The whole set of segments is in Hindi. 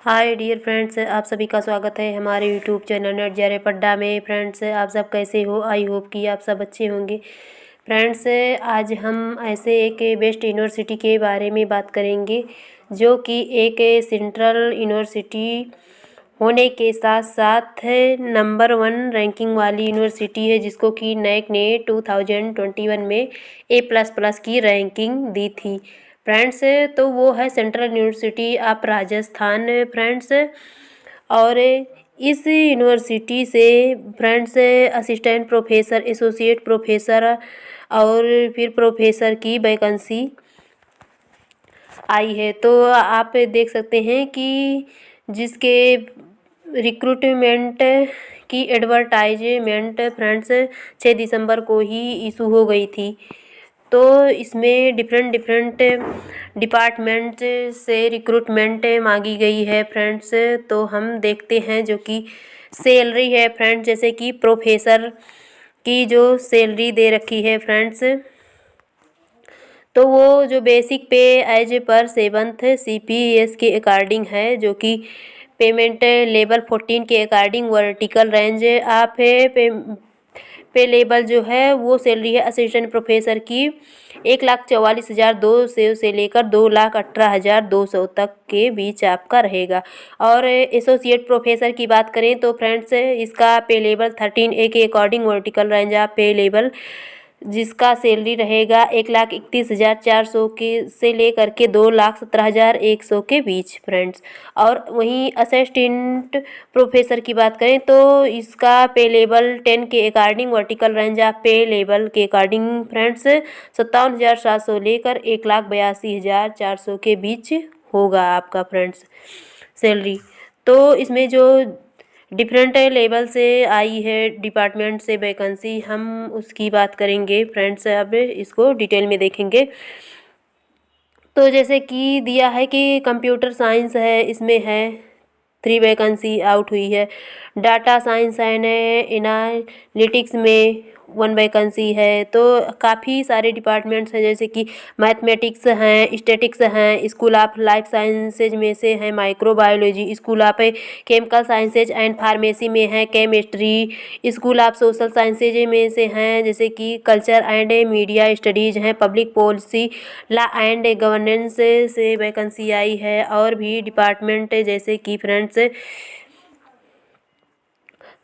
हाय डियर फ्रेंड्स, आप सभी का स्वागत है हमारे यूट्यूब चैनल नेट जे पड्डा में। फ्रेंड्स, आप सब कैसे हो? आई होप कि आप सब अच्छे होंगे। फ्रेंड्स, आज हम ऐसे एक बेस्ट यूनिवर्सिटी के बारे में बात करेंगे जो कि एक सेंट्रल यूनिवर्सिटी होने के साथ साथ नंबर 1 रैंकिंग वाली यूनिवर्सिटी है, जिसको कि नैक ने 2021 में A++ की रैंकिंग दी थी। फ्रेंड्स, तो वो है central university of Rajasthan. Friends, और इस यूनिवर्सिटी से friends assistant professor, associate professor और फिर प्रोफेसर की वैकेंसी आई है। तो आप देख सकते हैं कि जिसके रिक्रूटमेंट की एडवर्टाइजमेंट फ्रेंड्स 6 दिसंबर को ही इशू हो गई थी। तो इसमें डिफरेंट डिपार्टमेंट से रिक्रूटमेंट मांगी गई है फ्रेंड्स। तो हम देखते हैं जो कि सैलरी है फ्रेंड्स, जैसे कि प्रोफेसर की जो सैलरी दे रखी है फ्रेंड्स, तो वो जो बेसिक पे एज पर 7th CPS के अकॉर्डिंग है, जो कि पेमेंट लेवल 14 के अकॉर्डिंग वर्टिकल रेंज आप पे लेवल जो है वो सैलरी है असिस्टेंट प्रोफेसर की 1,44,200 से लेकर 2,18,200 तक के बीच आपका रहेगा। और एसोसिएट प्रोफेसर की बात करें तो फ्रेंड्स इसका पे लेवल 13A के अकॉर्डिंग वर्टिकल रेंज आप पे लेवल जिसका सैलरी रहेगा 1,31,400 के से लेकर के 2,17,100 के बीच फ्रेंड्स। और वहीं असिस्टेंट प्रोफेसर की बात करें तो इसका पे लेवल 10 के अकॉर्डिंग वर्टिकल रेंज ऑफ पे लेवल के अकॉर्डिंग फ्रेंड्स 57,700 लेकर 1,82,400 के बीच होगा आपका फ्रेंड्स सैलरी। तो इसमें जो डिफरेंट लेवल से आई है डिपार्टमेंट से वैकेंसी, हम उसकी बात करेंगे फ्रेंड्स। अब इसको डिटेल में देखेंगे। तो जैसे कि दिया है कि कंप्यूटर साइंस है, इसमें है 3 वैकेंसी आउट हुई है। डाटा साइंस एंड एनालिटिक्स में 1 वैकेंसी है। तो काफ़ी सारे डिपार्टमेंट्स हैं, जैसे कि मैथमेटिक्स हैं, स्टैटिक्स हैं, स्कूल ऑफ लाइफ साइंसेज में से है microbiology, school of chemical sciences and pharmacy में है chemistry, school of social sciences में से हैं जैसे कि कल्चर एंड मीडिया स्टडीज़ हैं, public policy, law and governance से वैकेंसी आई है। और भी डिपार्टमेंट जैसे कि फ्रेंड्स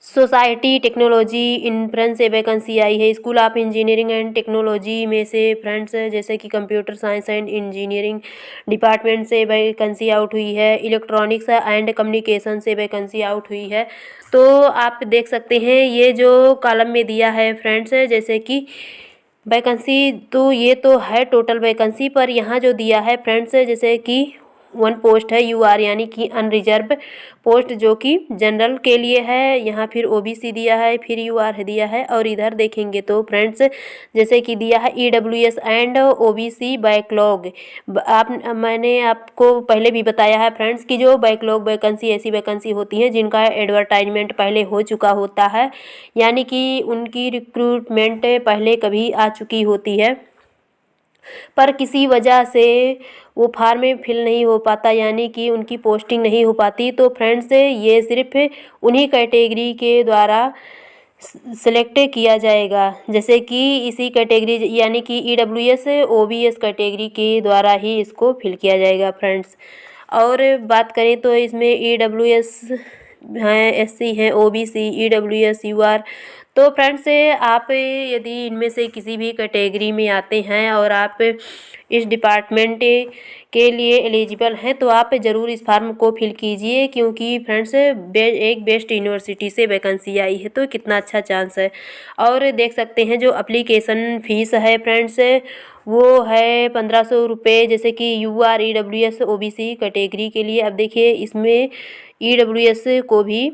सोसाइटी टेक्नोलॉजी इन्फ्रेंस से वैकेंसी आई है। School of engineering and technology में से फ्रेंड्स जैसे कि computer science and engineering department से वैकेंसी आउट हुई है। इलेक्ट्रॉनिक्स एंड कम्युनिकेशन से वैकेंसी आउट हुई है। तो आप देख सकते हैं ये जो कॉलम में दिया है फ्रेंड्स, जैसे कि वैकेंसी, तो ये तो है टोटल वैकेंसी, पर यहाँ जो दिया है फ्रेंड्स जैसे कि 1 पोस्ट है UR यानी कि अनरिजर्व पोस्ट, जो कि जनरल के लिए है। यहाँ फिर OBC दिया है, फिर UR दिया है। और इधर देखेंगे तो फ्रेंड्स जैसे कि दिया है EWS एंड OBC बैकलॉग। मैंने आपको पहले भी बताया है फ्रेंड्स कि जो बैकलॉग वैकेंसी ऐसी वैकेंसी होती है जिनका एडवर्टाइजमेंट पहले हो चुका होता है, यानी कि उनकी रिक्रूटमेंट पहले कभी आ चुकी होती है, पर किसी वजह से वो फार्म में फिल नहीं हो पाता, यानी कि उनकी पोस्टिंग नहीं हो पाती। तो फ्रेंड्स ये सिर्फ उन्हीं कैटेगरी के द्वारा सेलेक्ट किया जाएगा, जैसे कि इसी कैटेगरी यानी कि EWS OBS कैटेगरी के द्वारा ही इसको फिल किया जाएगा फ्रेंड्स। और बात करें तो इसमें EWS हैं, SC हैं, OBC, EWS, UR। तो फ्रेंड्स आप यदि इनमें से किसी भी कैटेगरी में आते हैं और आप इस डिपार्टमेंट के लिए एलिजिबल हैं तो आप ज़रूर इस फार्म को फिल कीजिए, क्योंकि फ्रेंड्स एक बेस्ट यूनिवर्सिटी से वैकेंसी आई है, तो कितना अच्छा चांस है। और देख सकते हैं जो एप्लीकेशन फ़ीस है फ्रेंड्स वो है 1,500 रुपये, जैसे कि UR EWS OBC कैटेगरी के लिए। अब देखिए इसमें EWS को भी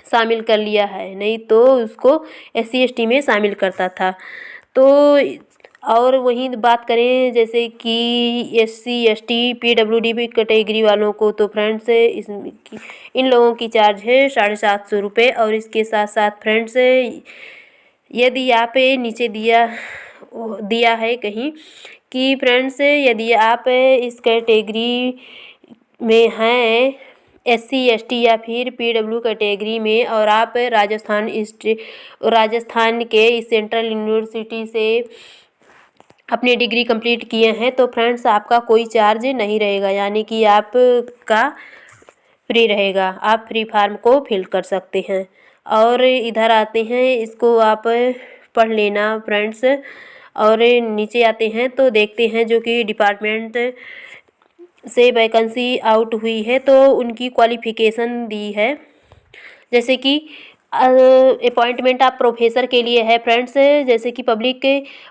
शामिल कर लिया है, नहीं तो उसको SC ST में शामिल करता था। तो और वहीं बात करें जैसे कि SC ST PWD कैटेगरी वालों को, तो फ्रेंड्स इन लोगों की चार्ज है 750 रुपये। और इसके साथ साथ फ्रेंड्स यदि आप नीचे दिया है कहीं कि फ्रेंड्स यदि आप इस कैटेगरी में हैं, SC ST या फिर PW कैटेगरी में, और आप राजस्थान के इस सेंट्रल यूनिवर्सिटी से अपनी डिग्री कंप्लीट किए हैं, तो फ्रेंड्स आपका कोई चार्ज नहीं रहेगा, यानी कि आपका फ्री रहेगा, आप फ्री फार्म को फिल कर सकते हैं। और इधर आते हैं, इसको आप पढ़ लेना फ्रेंड्स। और नीचे आते हैं तो देखते हैं जो कि डिपार्टमेंट से वैकेंसी आउट हुई है तो उनकी क्वालिफ़िकेशन दी है। जैसे कि अपॉइंटमेंट आप प्रोफेसर के लिए है फ्रेंड्स, जैसे कि public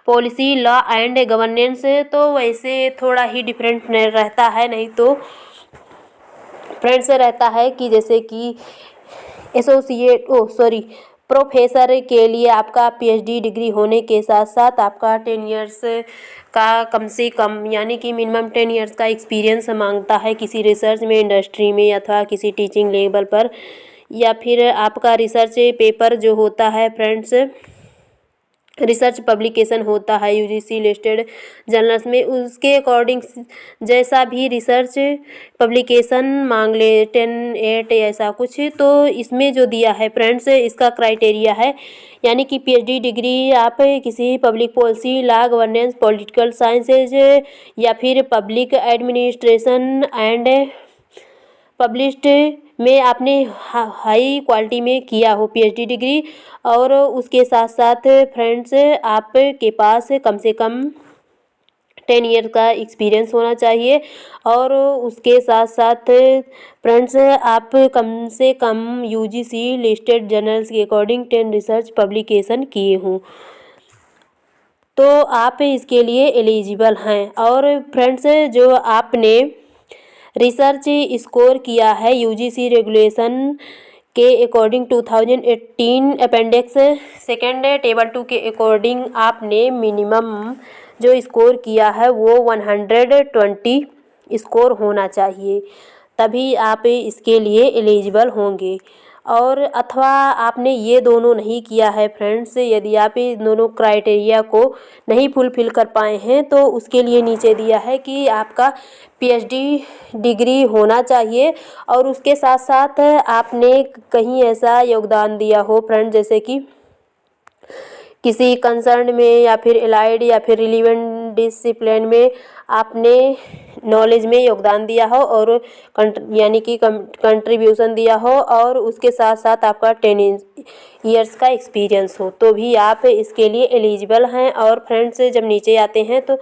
policy, law and governance, तो वैसे थोड़ा ही डिफरेंट रहता है। नहीं तो फ्रेंड्स रहता है कि जैसे कि प्रोफेसर के लिए आपका PhD डिग्री होने के साथ साथ आपका 10 इयर्स का कम से कम, यानी कि मिनिमम 10 इयर्स का एक्सपीरियंस मांगता है किसी रिसर्च में, इंडस्ट्री में, अथवा किसी टीचिंग लेवल पर, या फिर आपका रिसर्च पेपर जो होता है फ्रेंड्स, रिसर्च पब्लिकेशन होता है UGC लिस्टेड जर्नल्स में, उसके अकॉर्डिंग जैसा भी रिसर्च पब्लिकेशन मांग ले 10, 8 ऐसा कुछ, तो इसमें जो दिया है फ्रेंड्स इसका क्राइटेरिया है, यानी कि PhD डिग्री आप किसी public policy, law, governance, political sciences या फिर पब्लिक एडमिनिस्ट्रेशन एंड पब्लिश्ड में आपने हाई क्वालिटी में किया हो PhD डिग्री, और उसके साथ साथ फ्रेंड्स आपके पास कम से कम 10 ईयर का एक्सपीरियंस होना चाहिए, और उसके साथ साथ फ्रेंड्स आप कम से कम UGC लिस्टेड जर्नल्स के अकॉर्डिंग 10 रिसर्च पब्लिकेशन किए हों, तो आप इसके लिए एलिजिबल हैं। और फ्रेंड्स जो आपने रिसर्च स्कोर किया है UGC रेगुलेशन के अकॉर्डिंग 2018 अपेंडिक्स सेकेंड टेबल 2 के अकॉर्डिंग आपने मिनिमम जो स्कोर किया है वो 120 स्कोर होना चाहिए, तभी आप इसके लिए एलिजिबल होंगे। और अथवा आपने ये दोनों नहीं किया है फ्रेंड्स, यदि आप इन दोनों क्राइटेरिया को नहीं फुलफिल कर पाए हैं तो उसके लिए नीचे दिया है कि आपका PhD डिग्री होना चाहिए, और उसके साथ साथ आपने कहीं ऐसा योगदान दिया हो फ्रेंड, जैसे कि किसी कंसर्न में या फिर एलाइड या फिर रिलीवेंट डिसिप्लिन में आपने नॉलेज में योगदान दिया हो, और यानी कि कंट्रीब्यूशन दिया हो, और उसके साथ साथ आपका 10 ईयर्स का एक्सपीरियंस हो, तो भी आप इसके लिए एलिजिबल हैं। और फ्रेंड्स जब नीचे आते हैं तो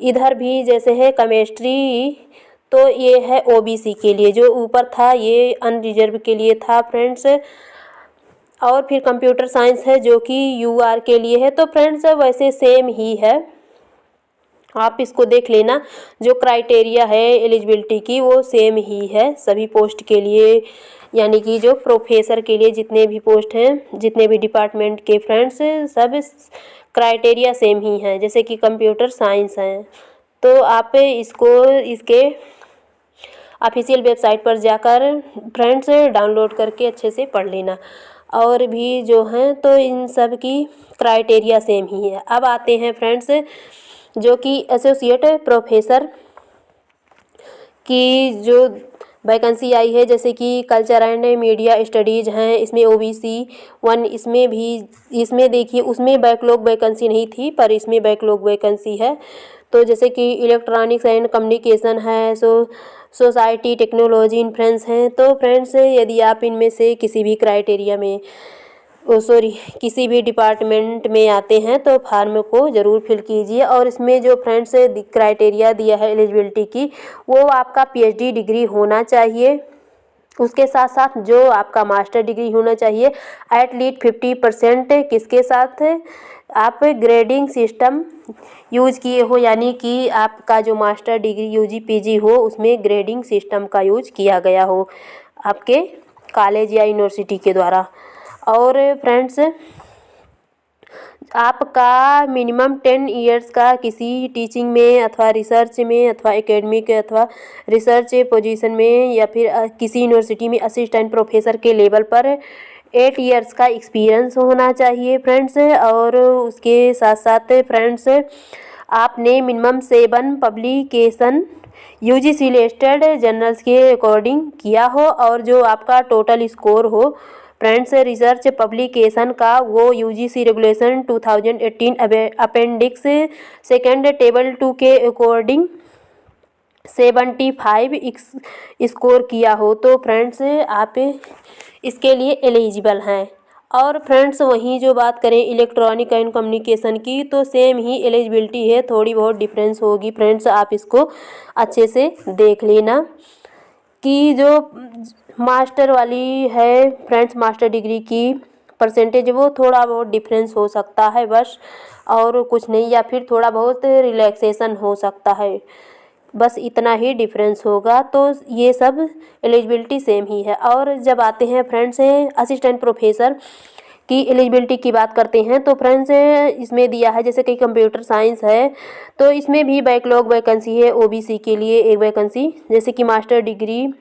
इधर भी जैसे है केमिस्ट्री, तो ये है OBC के लिए, जो ऊपर था ये अनरिजर्व के लिए था फ्रेंड्स। और फिर कंप्यूटर साइंस है जो कि UR के लिए है, तो फ्रेंड्स वैसे सेम ही है, आप इसको देख लेना, जो क्राइटेरिया है एलिजिबिलिटी की वो सेम ही है सभी पोस्ट के लिए, यानी कि जो प्रोफेसर के लिए जितने भी पोस्ट हैं, जितने भी डिपार्टमेंट के फ्रेंड्स, सब क्राइटेरिया सेम ही हैं, जैसे कि कंप्यूटर साइंस हैं। तो आप इसको इसके ऑफिशियल वेबसाइट पर जाकर फ्रेंड्स डाउनलोड करके अच्छे से पढ़ लेना। और भी जो हैं तो इन सब की क्राइटेरिया सेम ही है। अब आते हैं फ्रेंड्स जो कि एसोसिएट प्रोफेसर की जो वैकेंसी आई है, जैसे कि कल्चर एंड मीडिया स्टडीज़ हैं, इसमें OBC 1, इसमें देखिए उसमें बैकलॉग वैकेंसी नहीं थी पर इसमें बैकलॉग वैकेंसी है। तो जैसे कि इलेक्ट्रॉनिक्स एंड कम्युनिकेशन है, सोसाइटी टेक्नोलॉजी इन्फ्लुएंस हैं। तो फ्रेंड्स यदि आप इनमें से किसी भी क्राइटेरिया में किसी भी डिपार्टमेंट में आते हैं तो फार्म को ज़रूर फिल कीजिए। और इसमें जो फ्रेंड्स क्राइटेरिया दिया है एलिजिबिलिटी की, वो आपका PhD डिग्री होना चाहिए, उसके साथ साथ जो आपका मास्टर डिग्री होना चाहिए एटलीस्ट 50%, किसके साथ आप ग्रेडिंग सिस्टम यूज़ किए हो, यानी कि आपका जो मास्टर डिग्री UG PG हो उसमें ग्रेडिंग सिस्टम का यूज किया गया हो आपके कॉलेज या यूनिवर्सिटी के द्वारा। और फ्रेंड्स आपका मिनिमम 10 इयर्स का किसी टीचिंग में अथवा रिसर्च में अथवा एकेडमिक अथवा रिसर्च पोजीशन में या फिर किसी यूनिवर्सिटी में असिस्टेंट प्रोफेसर के लेवल पर 8 इयर्स का एक्सपीरियंस होना चाहिए फ्रेंड्स। और उसके साथ साथ फ्रेंड्स आपने minimum 7 publication UGC listed journals के अकॉर्डिंग किया हो और जो आपका टोटल स्कोर हो फ्रेंड्स रिसर्च पब्लिकेशन का वो UGC regulation 2018 appendix second table 2 के अकॉर्डिंग 75 स्कोर किया हो तो फ्रेंड्स आप इसके लिए एलिजिबल हैं। और फ्रेंड्स वहीं जो बात करें इलेक्ट्रॉनिक एंड कम्युनिकेशन की तो सेम ही एलिजिबिलिटी है, थोड़ी बहुत डिफरेंस होगी फ्रेंड्स, आप इसको अच्छे से देख लेना कि जो मास्टर वाली है फ्रेंड्स मास्टर डिग्री की परसेंटेज वो थोड़ा बहुत डिफरेंस हो सकता है बस, और कुछ नहीं, या फिर थोड़ा बहुत रिलैक्सेशन हो सकता है, बस इतना ही डिफरेंस होगा। तो ये सब एलिजिबिलिटी सेम ही है। और जब आते हैं फ्रेंड्स असिस्टेंट प्रोफेसर की एलिजिबिलिटी की बात करते हैं तो फ्रेंड्स इसमें दिया है जैसे कि कंप्यूटर साइंस है तो इसमें भी बैकलॉग वैकेंसी है, ओबीसी के लिए एक वैकेंसी, जैसे कि मास्टर डिग्री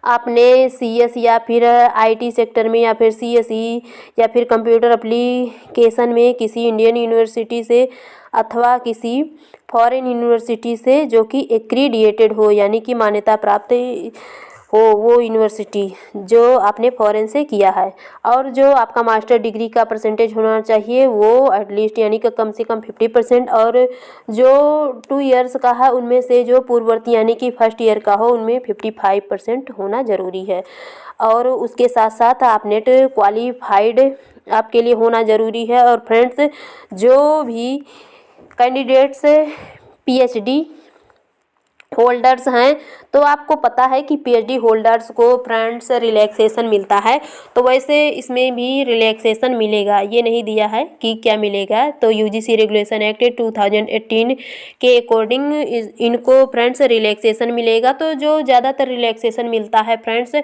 आपने सीएस या फिर आईटी सेक्टर में या फिर सीएसई या फिर कंप्यूटर एप्लीकेशन में किसी इंडियन यूनिवर्सिटी से अथवा किसी फॉरेन यूनिवर्सिटी से जो कि एक्रीडिएटेड हो यानी कि मान्यता प्राप्त हो वो यूनिवर्सिटी जो आपने फॉरेन से किया है, और जो आपका मास्टर डिग्री का परसेंटेज होना चाहिए वो एटलीस्ट यानी कि कम से कम 50%, और जो 2 इयर्स का है उनमें से जो पूर्ववर्ती यानी कि फर्स्ट ईयर का हो उनमें 55% होना ज़रूरी है। और उसके साथ साथ आप नेट क्वालिफाइड आपके लिए होना ज़रूरी है। और फ्रेंड्स जो भी कैंडिडेट्स पीएचडी होल्डर्स हैं तो आपको पता है कि पीएचडी होल्डर्स को फ्रेंड्स रिलैक्सेशन मिलता है, तो वैसे इसमें भी रिलैक्सेशन मिलेगा, ये नहीं दिया है कि क्या मिलेगा। तो यूजीसी रेगुलेशन एक्ट 2018 के अकॉर्डिंग इनको फ्रेंड्स रिलैक्सेशन मिलेगा। तो जो ज़्यादातर रिलैक्सेशन मिलता है फ्रेंड्स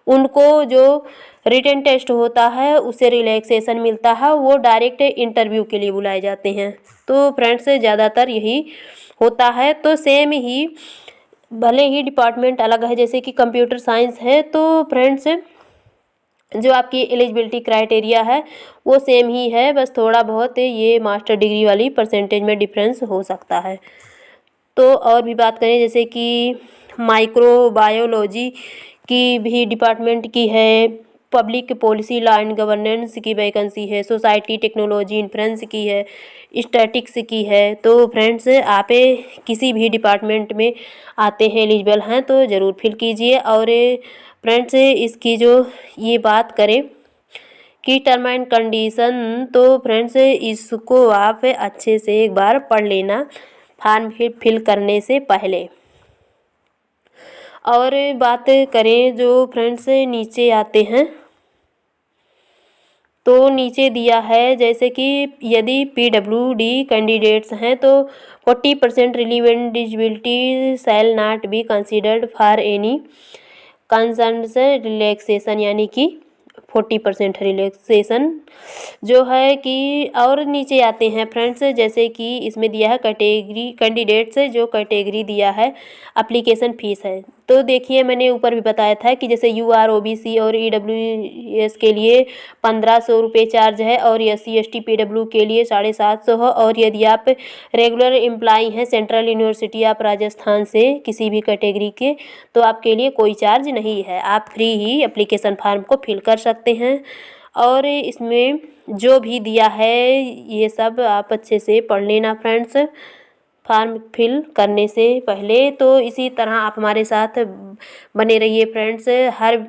उनको जो रिटन टेस्ट होता है उससे रिलैक्सेशन मिलता है, वो डायरेक्ट इंटरव्यू के लिए बुलाए जाते हैं। तो फ्रेंड्स ज़्यादातर यही होता है। तो सेम ही भले ही डिपार्टमेंट अलग है जैसे कि कंप्यूटर साइंस है तो फ्रेंड्स जो आपकी एलिजिबिलिटी क्राइटेरिया है वो सेम ही है, बस थोड़ा बहुत ये मास्टर डिग्री वाली परसेंटेज में डिफरेंस हो सकता है। तो और भी बात करें जैसे कि माइक्रोबायोलॉजी की भी डिपार्टमेंट की है, public policy law and governance की वैकेंसी है, सोसाइटी टेक्नोलॉजी इन्फ्रेंस की है, स्टैटिक्स की है। तो फ्रेंड्स आप किसी भी डिपार्टमेंट में आते हैं एलिजिबल हैं तो ज़रूर फिल कीजिए। और फ्रेंड्स इसकी जो ये बात करें कि टर्म एंड कंडीशन तो फ्रेंड्स इसको आप अच्छे से एक बार पढ़ लेना फॉर्म फिल करने से पहले। और बात करें जो फ्रेंड्स नीचे आते हैं तो नीचे दिया है जैसे कि यदि पीडब्ल्यूडी कैंडिडेट्स हैं तो 40% relevant disability shall not be considered for any concern relaxation यानी कि 40% रिलैक्सेशन जो है कि। और नीचे आते हैं फ्रेंड्स जैसे कि इसमें दिया है कैटेगरी कैंडिडेट्स जो कैटेगरी दिया है एप्लीकेशन फ़ीस है। तो देखिए मैंने ऊपर भी बताया था कि जैसे यूआर ओबीसी और ईडब्ल्यूएस के लिए 1500 रुपये चार्ज है और एससी एसटी पीडब्ल्यू के लिए 750 है। और यदि आप रेगुलर एम्प्लॉई हैं सेंट्रल यूनिवर्सिटी ऑफ राजस्थान से किसी भी कैटेगरी के तो आपके लिए कोई चार्ज नहीं है, आप फ्री ही एप्लीकेशन फॉर्म को फिल कर सकते हैं। और इसमें जो भी दिया है ये सब आप अच्छे से पढ़ लेना फ्रेंड्स फॉर्म फिल करने से पहले। तो इसी तरह आप हमारे साथ बने रहिए फ्रेंड्स, हर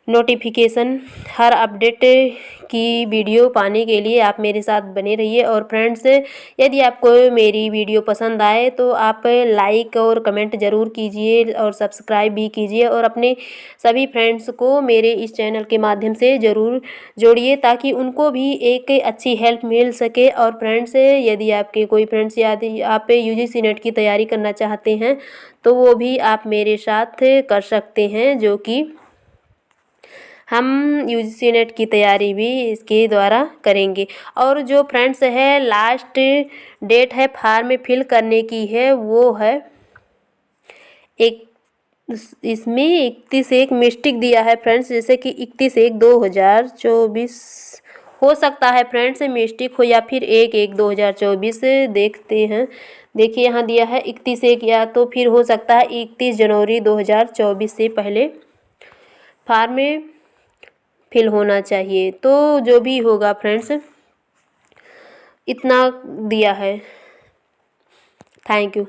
नोटिफिकेशन हर अपडेट की वीडियो पाने के लिए आप मेरे साथ बने रहिए। और फ्रेंड्स यदि आपको मेरी वीडियो पसंद आए तो आप लाइक और कमेंट ज़रूर कीजिए और सब्सक्राइब भी कीजिए और अपने सभी फ्रेंड्स को मेरे इस चैनल के माध्यम से ज़रूर जोड़िए ताकि उनको भी एक अच्छी हेल्प मिल सके। और फ्रेंड्स यदि आपके कोई फ्रेंड्स यदि आप यूजीसी नेट की तैयारी करना चाहते हैं तो वो भी आप मेरे साथ कर सकते हैं, जो कि हम यूजीसी नेट की तैयारी भी इसके द्वारा करेंगे। और जो फ्रेंड्स है लास्ट डेट है फॉर्म फिल करने की है वो है एक, इसमें 31/1 मिस्टेक दिया है फ्रेंड्स, जैसे कि 31/1/2024 हो सकता है फ्रेंड्स मिस्टेक हो या फिर 1/1/2024 देखते हैं। देखिए यहाँ दिया है 31/1 या तो फिर हो सकता है 31 जनवरी 2024 से पहले फॉर्म में फिल होना चाहिए। तो जो भी होगा फ्रेंड्स इतना दिया है। Thank you.